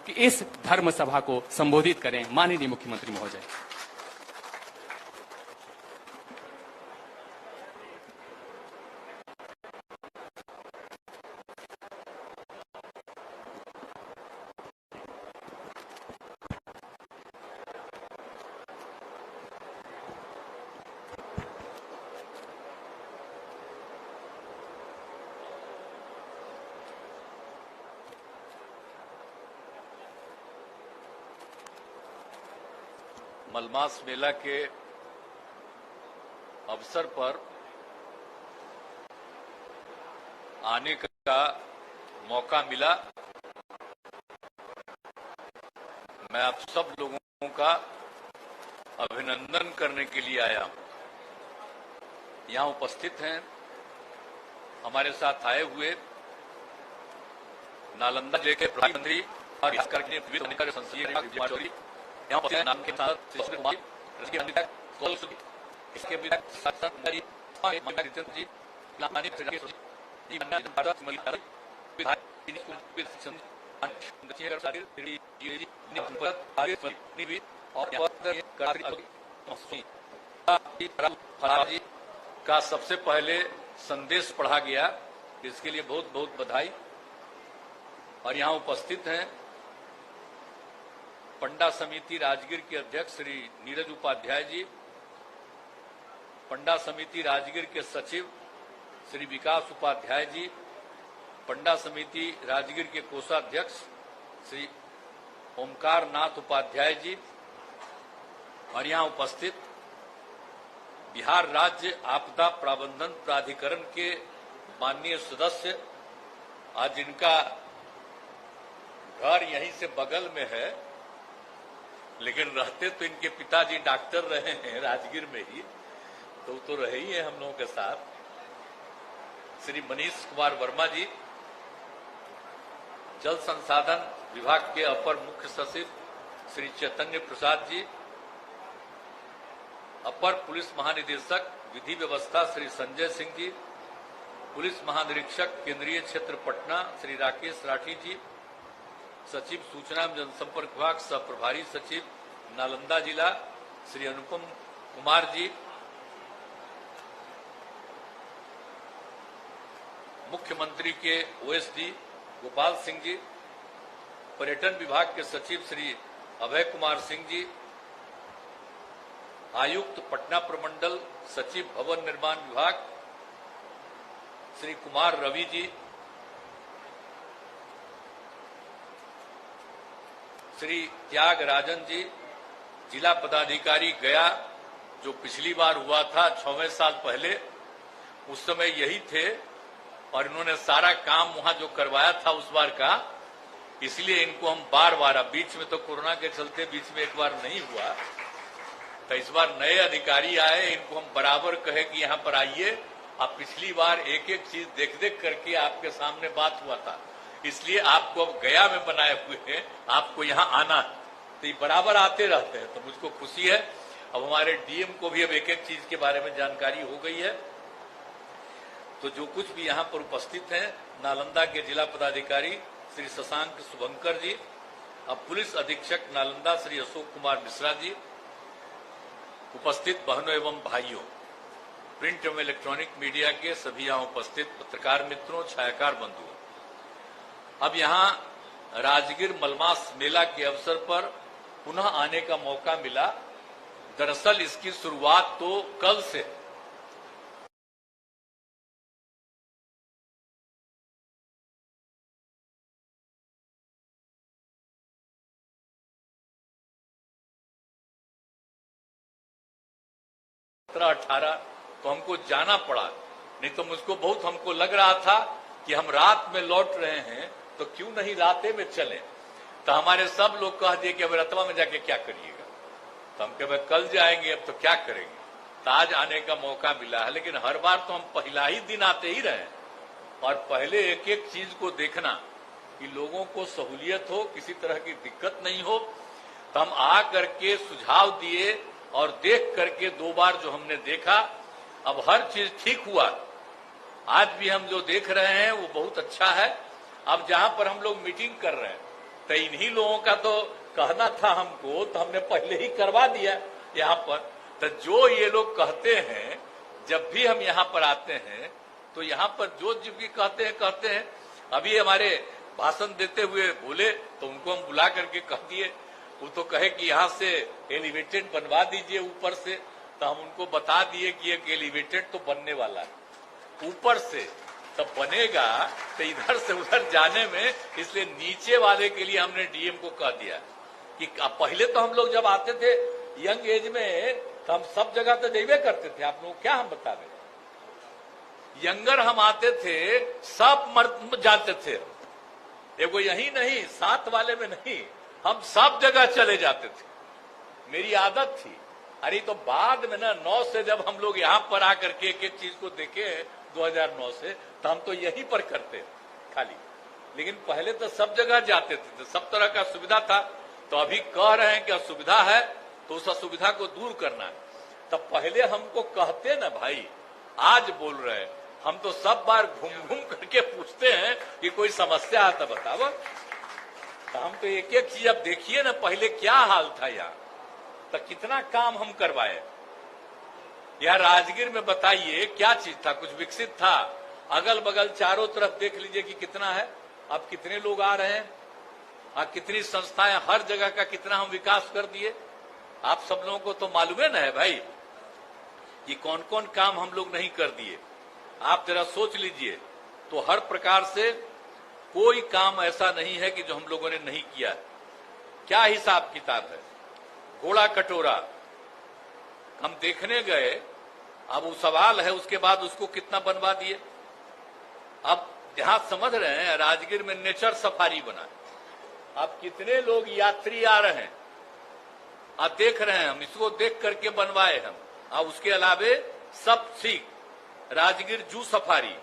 कि इस धर्म सभा को संबोधित करें। माननीय मुख्यमंत्री महोदय। मलमास मेला के अवसर पर आने का मौका मिला। मैं आप सब लोगों का अभिनंदन करने के लिए आया हूं। यहां उपस्थित हैं हमारे साथ आए हुए नालंदा जिले के प्रधानमंत्री और संसदीय यहाँ पर नाम के साथ इसके विधायक का सबसे पहले संदेश पढ़ा गया, इसके लिए बहुत बहुत बधाई। और यहाँ उपस्थित हैं पंडा समिति राजगीर के अध्यक्ष श्री नीरज उपाध्याय जी, पंडा समिति राजगीर के सचिव श्री विकास उपाध्याय जी, पंडा समिति राजगीर के कोषाध्यक्ष श्री ओमकार नाथ उपाध्याय जी, और यहाँ उपस्थित बिहार राज्य आपदा प्रबंधन प्राधिकरण के माननीय सदस्य, आज जिनका घर यहीं से बगल में है, लेकिन रहते तो इनके पिताजी डॉक्टर रहे हैं राजगीर में ही, तो रहे ही है हम लोगों के साथ, श्री मनीष कुमार वर्मा जी, जल संसाधन विभाग के अपर मुख्य सचिव श्री चैतन्य प्रसाद जी, अपर पुलिस महानिदेशक विधि व्यवस्था श्री संजय सिंह जी, पुलिस महानिरीक्षक केंद्रीय क्षेत्र पटना श्री राकेश राठी जी, सचिव सूचना एवं जनसंपर्क विभाग सह प्रभारी सचिव नालंदा जिला श्री अनुपम कुमार जी, मुख्यमंत्री के ओएसडी गोपाल सिंह जी, पर्यटन विभाग के सचिव श्री अभय कुमार सिंह जी, आयुक्त पटना प्रमंडल सचिव भवन निर्माण विभाग श्री कुमार रवि जी, श्री त्यागराजन जी, जिला पदाधिकारी गया, जो पिछली बार हुआ था 6वें साल पहले, उस समय यही थे और इन्होंने सारा काम वहां जो करवाया था उस बार का, इसलिए इनको हम बार बार, बीच में तो कोरोना के चलते बीच में एक बार नहीं हुआ, तो इस बार नए अधिकारी आए, इनको हम बराबर कहे कि यहाँ पर आइए। आप पिछली बार एक एक चीज देख देख करके आपके सामने बात हुआ था, इसलिए आपको अब गया में बनाए हुए हैं, आपको यहाँ आना, तो ये बराबर आते रहते हैं, तो मुझको खुशी है। अब हमारे डीएम को भी अब एक एक चीज के बारे में जानकारी हो गई है। तो जो कुछ भी यहाँ पर उपस्थित हैं, नालंदा के जिला पदाधिकारी श्री शशांक शुभंकर जी, अब पुलिस अधीक्षक नालंदा श्री अशोक कुमार मिश्रा जी, उपस्थित बहनों एवं भाइयों, प्रिंट एवं इलेक्ट्रॉनिक मीडिया के सभी यहाँ उपस्थित पत्रकार मित्रों, छायाकार बंधुओं, अब यहाँ राजगीर मलमास मेला के अवसर पर पुनः आने का मौका मिला। दरअसल इसकी शुरुआत तो कल से सत्रह 18 तो हमको जाना पड़ा, नहीं तो मुझको बहुत हमको लग रहा था कि हम रात में लौट रहे हैं तो क्यों नहीं राते में चले। तो हमारे सब लोग कह दिए कि अब रतवा में जाके क्या करिएगा, तो हम कहे कल जाएंगे, अब तो क्या करेंगे। तो आज आने का मौका मिला है, लेकिन हर बार तो हम पहला ही दिन आते ही रहे और पहले एक एक चीज को देखना कि लोगों को सहूलियत हो, किसी तरह की दिक्कत नहीं हो। तो हम आ करके सुझाव दिए और देख करके 2 बार जो हमने देखा, अब हर चीज ठीक हुआ। आज भी हम जो देख रहे हैं वो बहुत अच्छा है। अब जहां पर हम लोग मीटिंग कर रहे हैं तो इन्हीं लोगों का तो कहना था हमको, तो हमने पहले ही करवा दिया यहाँ पर। तो जो ये लोग कहते हैं, जब भी हम यहाँ पर आते हैं तो यहाँ पर जो भी कहते हैं। अभी हमारे भाषण देते हुए बोले तो उनको हम बुला करके कह दिए, वो तो कहे कि यहाँ से एलिवेटेड बनवा दीजिए ऊपर से। तो हम उनको बता दिए कि एक एलिवेटेड तो बनने वाला है ऊपर से, तब बनेगा तो इधर से उधर जाने में, इसलिए नीचे वाले के लिए हमने डीएम को कह दिया कि पहले तो हम लोग जब आते थे यंग एज में तो हम सब जगह तो जाइए करते थे। आप लोग क्या हम बता रहे, यंगर हम आते थे सब मर्द जाते थे, एगो यही नहीं 7 वाले में नहीं, हम सब जगह चले जाते थे, मेरी आदत थी। अरे तो बाद में ना 9 से जब हम लोग यहाँ पर आकर के एक एक चीज को देखे 2009 से, तो हम तो यहीं पर करते खाली, लेकिन पहले तो सब जगह जाते थे, सब तरह का सुविधा था। तो अभी कह रहे हैं कि असुविधा है तो उस असुविधा को दूर करना है। तब पहले हमको कहते ना भाई, आज बोल रहे हैं, हम तो सब बार घूम घूम करके पूछते हैं कि कोई समस्या है तो बताओ। तो हम तो एक एक चीज अब देखिए ना, पहले क्या हाल था यहाँ, तो कितना काम हम करवाए। यहाँ राजगीर में बताइए क्या चीज था, कुछ विकसित था? अगल बगल चारों तरफ देख लीजिए कि कितना है, अब कितने लोग आ रहे हैं, कितनी संस्थाएं, हर जगह का कितना हम विकास कर दिए। आप सब लोगों को तो मालूम है ना है भाई कि कौन कौन काम हम लोग नहीं कर दिए। आप जरा सोच लीजिए, तो हर प्रकार से कोई काम ऐसा नहीं है कि जो हम लोगों ने नहीं किया। क्या हिसाब किताब है? घोड़ा कटोरा हम देखने गए, अब वो सवाल है उसके बाद उसको कितना बनवा दिए। अब यहां समझ रहे हैं राजगीर में नेचर सफारी बना, अब कितने लोग यात्री आ रहे हैं, आप देख रहे हैं, हम इसको देख करके बनवाए हम। अब उसके अलावे सब सीख राजगीर जू सफारी,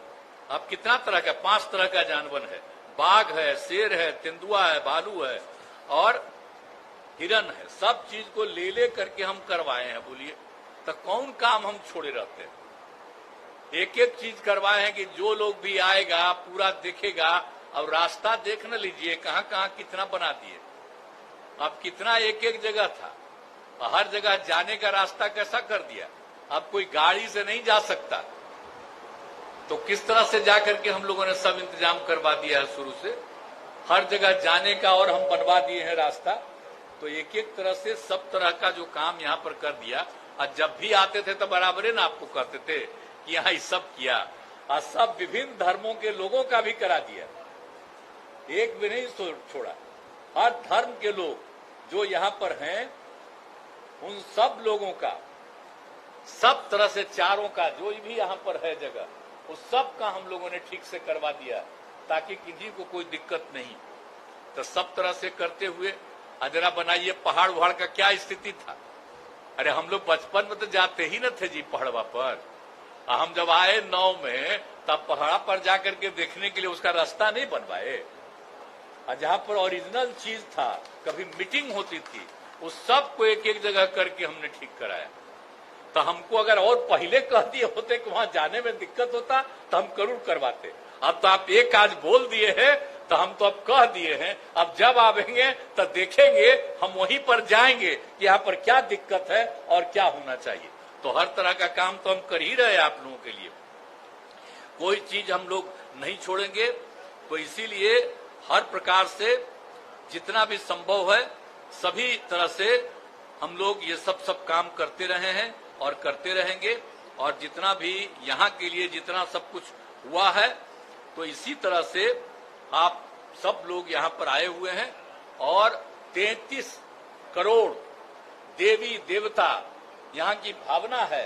अब कितना तरह का, 5 तरह का जानवर है, बाघ है, शेर है, तेंदुआ है, भालू है और हिरन है। सब चीज को ले ले करके हम करवाए हैं। बोलिए तो कौन काम हम छोड़े रहते हैं? एक एक चीज करवाए हैं कि जो लोग भी आएगा पूरा देखेगा। अब रास्ता देख न लीजिए कहां कहां कितना बना दिए। अब कितना एक एक जगह था, हर जगह जाने का रास्ता कैसा कर दिया। अब कोई गाड़ी से नहीं जा सकता, तो किस तरह से जाकर के हम लोगों ने सब इंतजाम करवा दिया है शुरू से, हर जगह जाने का, और हम बनवा दिए हैं रास्ता। तो एक एक तरह से सब तरह का जो काम यहाँ पर कर दिया। और जब भी आते थे तो बराबर ना आपको कहते थे कि यहाँ सब किया, और सब विभिन्न धर्मों के लोगों का भी करा दिया, एक भी नहीं छोड़ा। हर धर्म के लोग जो यहाँ पर हैं उन सब लोगों का, सब तरह से चारों का जो भी यहाँ पर है जगह, उस सब का हम लोगों ने ठीक से करवा दिया ताकि किसी को कोई दिक्कत नहीं। तो सब तरह से करते हुए जरा बनाइए पहाड़ वहाड़ का क्या स्थिति था। अरे हम लोग बचपन में तो जाते ही न थे जी पहाड़वा पर। हम जब आए 9 में तब पहाड़ा पर जाकर के देखने के लिए उसका रास्ता नहीं बनवाए। जहां पर ओरिजिनल चीज था, कभी मीटिंग होती थी, उस सब को एक एक जगह करके हमने ठीक कराया। तो हमको अगर और पहले कह दिए होते कि वहां जाने में दिक्कत होता तो हम जरूर करवाते। अब तो आप एक आज बोल दिए हैं तो हम तो अब कह दिए हैं, अब जब आवेंगे तो देखेंगे, हम वहीं पर जाएंगे कि यहाँ पर क्या दिक्कत है और क्या होना चाहिए। तो हर तरह का काम तो हम कर ही रहे हैं आप लोगों के लिए, कोई चीज हम लोग नहीं छोड़ेंगे। तो इसीलिए हर प्रकार से जितना भी संभव है सभी तरह से हम लोग ये सब काम करते रहे हैं और करते रहेंगे। और जितना भी यहाँ के लिए जितना सब कुछ हुआ है, तो इसी तरह से आप सब लोग यहाँ पर आए हुए हैं। और 33 करोड़ देवी देवता यहाँ की भावना है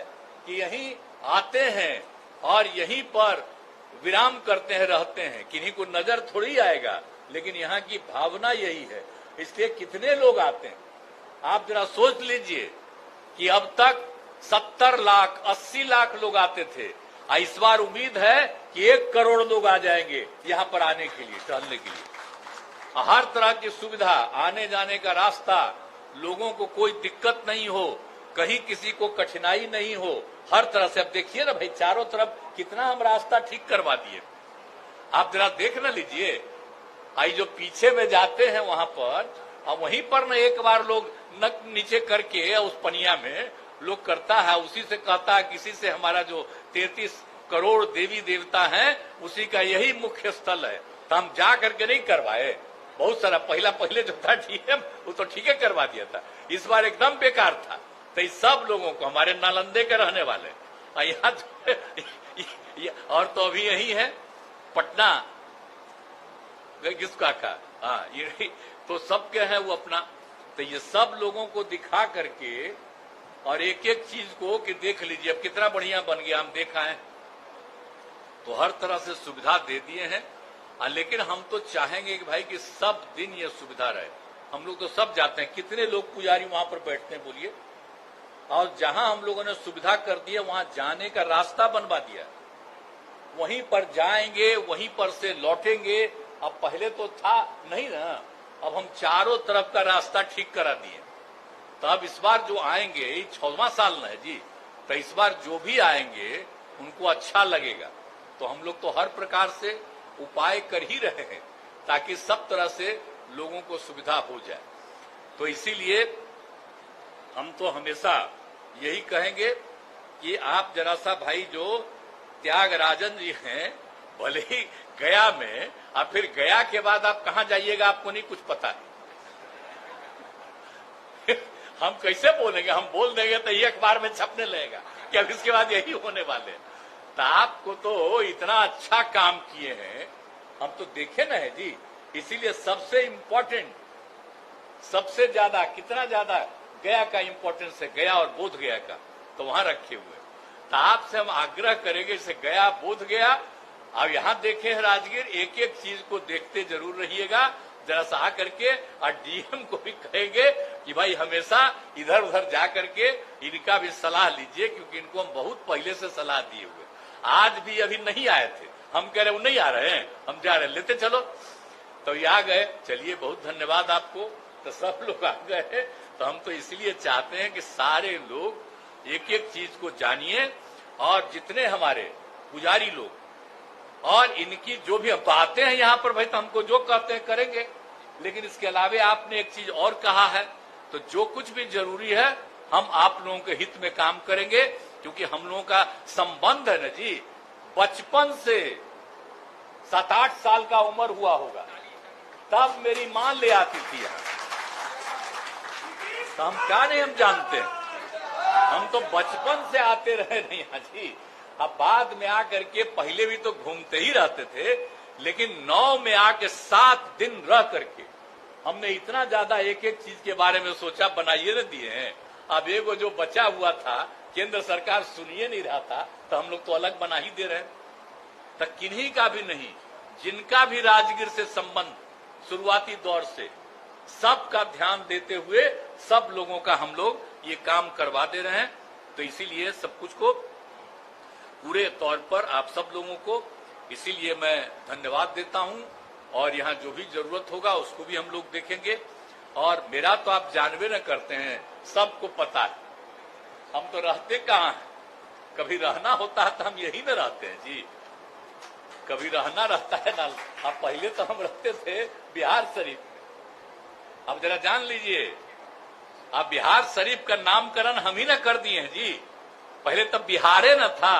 कि यहीं आते हैं और यहीं पर विराम करते हैं, रहते हैं। किन्हीं को नजर थोड़ी आएगा, लेकिन यहाँ की भावना यही है, इसलिए कितने लोग आते हैं। आप जरा सोच लीजिए कि अब तक 70 लाख 80 लाख लोग आते थे, इस बार उम्मीद है कि 1 करोड़ लोग आ जाएंगे यहाँ पर आने के लिए, टहलने के लिए। हर तरह की सुविधा, आने जाने का रास्ता, लोगों को कोई दिक्कत नहीं हो, कहीं किसी को कठिनाई नहीं हो, हर तरह से। अब देखिए ना भाई, चारों तरफ कितना हम रास्ता ठीक करवा दिए। आप जरा देख ना लीजिए, आई जो पीछे में जाते हैं वहां पर, और वहीं पर न एक बार लोग नक नीचे करके उस पनिया में लोग करता है, उसी से कहता है किसी से हमारा जो 33 करोड़ देवी देवता हैं उसी का यही मुख्य स्थल है। तो हम जा करके नहीं करवाए, बहुत सारा पहले जो था डीएम वो तो ठीक है करवा दिया था, इस बार एकदम बेकार था। तो इस सब लोगों को, हमारे नालंदे के रहने वाले यहाँ और तो अभी यही है पटना किसका का, हाँ ये तो सबके हैं वो अपना। तो ये सब लोगों को दिखा करके और एक एक चीज को कि देख लीजिए अब कितना बढ़िया बन गया, हम देखा है। तो हर तरह से सुविधा दे दिए हैं, लेकिन हम तो चाहेंगे कि भाई कि सब दिन ये सुविधा रहे। हम लोग तो सब जाते हैं, कितने लोग पुजारी वहां पर बैठते हैं बोलिए, और जहां हम लोगों ने सुविधा कर दी है वहां जाने का रास्ता बनवा दिया, वहीं पर जाएंगे वहीं पर से लौटेंगे। अब पहले तो था नहीं ना, अब हम चारों तरफ का रास्ता ठीक करा दिए। तो अब इस बार जो आएंगे, 6वां साल न है जी, तो इस बार जो भी आएंगे उनको अच्छा लगेगा। तो हम लोग तो हर प्रकार से उपाय कर ही रहे हैं ताकि सब तरह से लोगों को सुविधा हो जाए। तो इसीलिए हम तो हमेशा यही कहेंगे कि आप जरा सा भाई जो त्यागराजन जी हैं, भले ही गया में, और फिर गया के बाद आप कहां जाइएगा आपको नहीं कुछ पता है। हम कैसे बोलेंगे, हम बोल देंगे तो ये अखबार में छपने लगेगा कि अब इसके बाद यही होने वाले। तो आपको तो इतना अच्छा काम किए हैं, हम तो देखे ना है जी। इसीलिए सबसे इम्पोर्टेंट, सबसे ज्यादा, कितना ज्यादा गया का इम्पोर्टेंस है, गया और बोध गया का, तो वहां रखे हुए। तो आपसे हम आग्रह करेंगे, जैसे गया बोध गया, अब यहां देखे हैं राजगीर, एक एक चीज को देखते जरूर रहिएगा जरा सा आ करके। और डीएम को भी कहेंगे कि भाई हमेशा इधर उधर जा करके इनका भी सलाह लीजिए, क्योंकि इनको हम बहुत पहले से सलाह दिए हुए, आज भी अभी नहीं आए थे, हम कह रहे वो नहीं आ रहे हैं, हम जा रहे हैं, लेते चलो। तो ये आ गए, चलिए बहुत धन्यवाद आपको। तो सब लोग आ गए। तो हम तो इसलिए चाहते हैं कि सारे लोग एक एक चीज को जानिए, और जितने हमारे पुजारी लोग और इनकी जो भी बातें हैं यहाँ पर, भाई तो हमको जो कहते हैं करेंगे, लेकिन इसके अलावे आपने एक चीज और कहा है, तो जो कुछ भी जरूरी है हम आप लोगों के हित में काम करेंगे, क्योंकि हम लोगों का संबंध है ना जी, बचपन से 7-8 साल का उम्र हुआ होगा तब मेरी मां ले आती थी यहाँ। तो हम क्या नहीं हम जानते हैं, हम तो बचपन से आते रहे नहीं यहाँ जी। अब बाद में आकर के पहले भी तो घूमते ही रहते थे, लेकिन 9 में आके 7 दिन रह करके हमने इतना ज्यादा एक एक चीज के बारे में सोचा, बनाइए न दिए हैं। अब एगो जो बचा हुआ था, केंद्र सरकार सुनिए नहीं रहा था, तो हम लोग तो अलग बना ही दे रहे हैं। तो किन्हीं का भी नहीं, जिनका भी राजगीर से संबंध शुरुआती दौर से, सबका ध्यान देते हुए सब लोगों का हम लोग ये काम करवा दे रहे हैं। तो इसीलिए सब कुछ को पूरे तौर पर आप सब लोगों को इसीलिए मैं धन्यवाद देता हूं, और यहाँ जो भी जरूरत होगा उसको भी हम लोग देखेंगे। और मेरा तो आप जानवे न करते हैं, सबको पता है हम तो रहते कहाँ हैं, कभी रहना होता है तो हम यही में रहते हैं जी, कभी रहना रहता है ना। अब पहले तो हम रहते थे बिहार शरीफ में, अब जरा जान लीजिए, अब बिहार शरीफ का नामकरण हम ही ना कर दिए हैं जी। पहले तब बिहारे न था,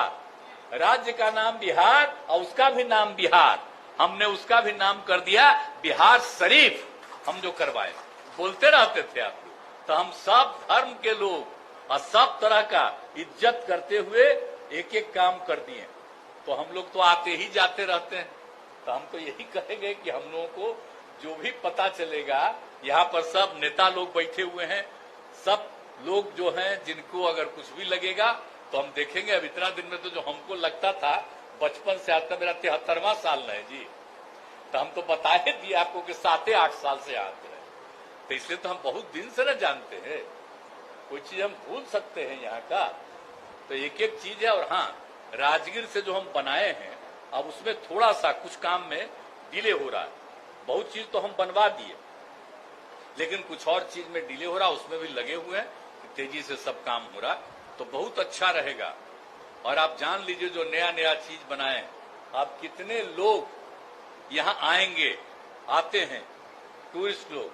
राज्य का नाम बिहार और उसका भी नाम बिहार, हमने उसका भी नाम कर दिया बिहार शरीफ, हम जो करवाए बोलते रहते थे आप लोग। तो हम सब धर्म के लोग और सब तरह का इज्जत करते हुए एक एक काम कर दिए। तो हम लोग तो आते ही जाते रहते हैं। तो हम तो यही कहेंगे कि हम लोगों को जो भी पता चलेगा, यहाँ पर सब नेता लोग बैठे हुए हैं, सब लोग जो हैं जिनको अगर कुछ भी लगेगा तो हम देखेंगे। अब इतना दिन में तो जो हमको लगता था बचपन से आता, मेरा 73वां साल है जी, तो हम तो बता ही दिए आपको कि 7-8 साल से आते हैं। तो इसलिए तो हम बहुत दिन से न जानते हैं, कोई चीज हम भूल सकते हैं यहाँ का। तो एक एक चीज है। और हाँ, राजगीर से जो हम बनाए हैं, अब उसमें थोड़ा सा कुछ काम में डिले हो रहा है। बहुत चीज तो हम बनवा दिए, लेकिन कुछ और चीज में डिले हो रहा, उसमें भी लगे हुए हैं, तेजी से सब काम हो रहा, तो बहुत अच्छा रहेगा। और आप जान लीजिए जो नया नया चीज बनाए, आप कितने लोग यहाँ आएंगे आते हैं टूरिस्ट लोग,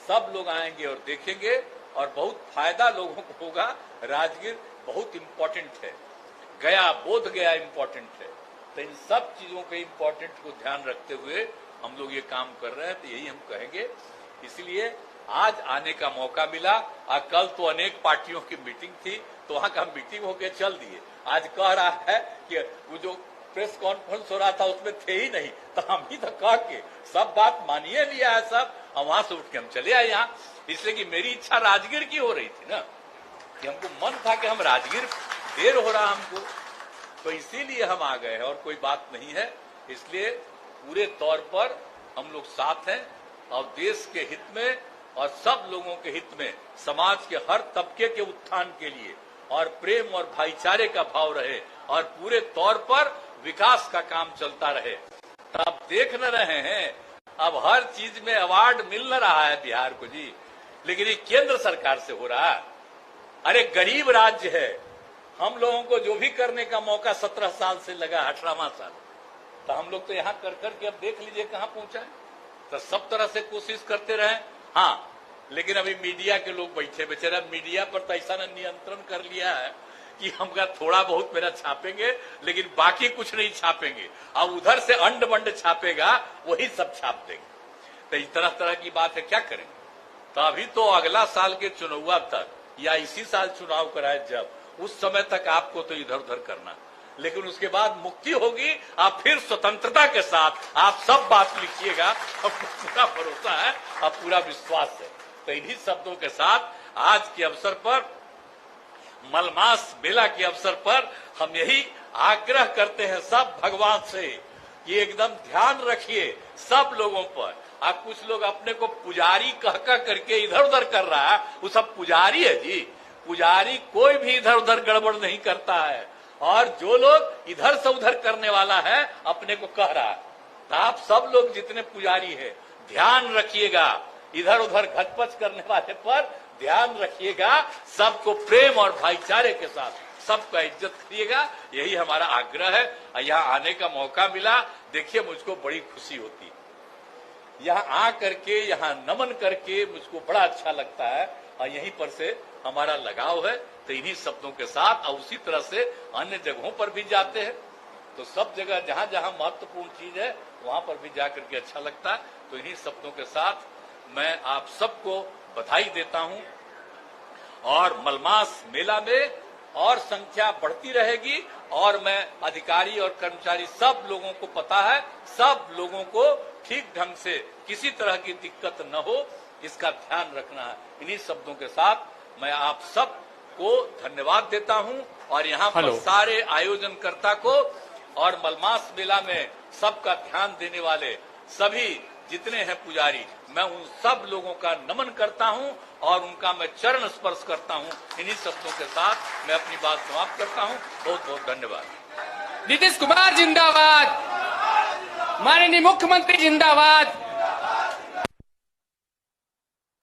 सब लोग आएंगे और देखेंगे और बहुत फायदा लोगों को होगा। राजगीर बहुत इंपॉर्टेंट है, गया बोध गया इंपॉर्टेंट है, तो इन सब चीजों के इंपॉर्टेंट को ध्यान रखते हुए हम लोग ये काम कर रहे हैं। तो यही हम कहेंगे, इसलिए आज आने का मौका मिला। कल तो अनेक पार्टियों की मीटिंग थी, तो वहां का मीटिंग होके चल दिए। आज कह रहा है कि वो जो प्रेस कॉन्फ्रेंस हो रहा था उसमें थे ही नहीं, तो हम ही तो कह के सब बात मानिए लिया है सब, और वहां से उठ के हम चले आए यहाँ। इसलिए कि मेरी इच्छा राजगीर की हो रही थी ना, कि हमको मन था कि हम राजगीर, देर हो रहा हमको, तो इसीलिए हम आ गए हैं और कोई बात नहीं है। इसलिए पूरे तौर पर हम लोग साथ हैं और देश के हित में और सब लोगों के हित में, समाज के हर तबके के उत्थान के लिए और प्रेम और भाईचारे का भाव रहे और पूरे तौर पर विकास का काम चलता रहे। अब देख न रहे हैं, अब हर चीज में अवार्ड मिल न रहा है बिहार को जी, लेकिन ये केंद्र सरकार से हो रहा है। अरे गरीब राज्य है, हम लोगों को जो भी करने का मौका 17 साल से लगा, 18वां साल, तो हम लोग तो यहाँ कर करके अब देख लीजिए कहाँ पहुंचा है। तो सब तरह से कोशिश करते रहे। हाँ, लेकिन अभी मीडिया के लोग बैठे बेचारा, मीडिया पर तो ऐसा नियंत्रण कर लिया है कि हमका थोड़ा बहुत मेरा छापेंगे, लेकिन बाकी कुछ नहीं छापेंगे। अब उधर से अंड बंड छापेगा, वही सब छाप देंगे। तो इस तरह की बात है, क्या करेंगे। तो अभी तो अगला साल के चुनाव तक या इसी साल चुनाव कराए जब, उस समय तक आपको तो इधर उधर करना, लेकिन उसके बाद मुक्ति होगी, आप फिर स्वतंत्रता के साथ आप सब बात लिखिएगा। हमको पूरा भरोसा है और पूरा विश्वास है। तो इन्हीं शब्दों के साथ आज के अवसर पर, मलमास मेला के अवसर पर, हम यही आग्रह करते हैं सब भगवान से कि एकदम ध्यान रखिए सब लोगों पर। आप कुछ लोग अपने को पुजारी कह करके इधर उधर कर रहा है, वो सब पुजारी है जी। पुजारी कोई भी इधर उधर गड़बड़ नहीं करता है, और जो लोग इधर से उधर करने वाला है अपने को कह रहा है। तो आप सब लोग जितने पुजारी है ध्यान रखिएगा, इधर उधर घटपच करने वाले पर ध्यान रखिएगा। सबको प्रेम और भाईचारे के साथ सबका इज्जत करिएगा, यही हमारा आग्रह है। यहाँ आने का मौका मिला, देखिए मुझको बड़ी खुशी होती है। यहाँ आ करके, यहाँ नमन करके मुझको बड़ा अच्छा लगता है, और यहीं पर से हमारा लगाव है। तो इन्हीं शब्दों के साथ, और उसी तरह से अन्य जगहों पर भी जाते हैं, तो सब जगह जहां जहां महत्वपूर्ण चीज है वहां पर भी जाकर के अच्छा लगता है। तो इन्हीं शब्दों के साथ मैं आप सबको बधाई देता हूं, और मलमास मेला में और संख्या बढ़ती रहेगी, और मैं अधिकारी और कर्मचारी सब लोगों को पता है, सब लोगों को ठीक ढंग से किसी तरह की दिक्कत न हो, इसका ध्यान रखना है। इन्हीं शब्दों के साथ मैं आप सब को धन्यवाद देता हूं, और यहाँ पर सारे आयोजनकर्ता को और मलमास मेला में सबका ध्यान देने वाले सभी जितने हैं पुजारी, मैं उन सब लोगों का नमन करता हूं और उनका मैं चरण स्पर्श करता हूं। इन्हीं शब्दों के साथ मैं अपनी बात समाप्त करता हूं। बहुत बहुत धन्यवाद। नीतीश कुमार जिंदाबाद, माननीय मुख्यमंत्री जिंदाबाद।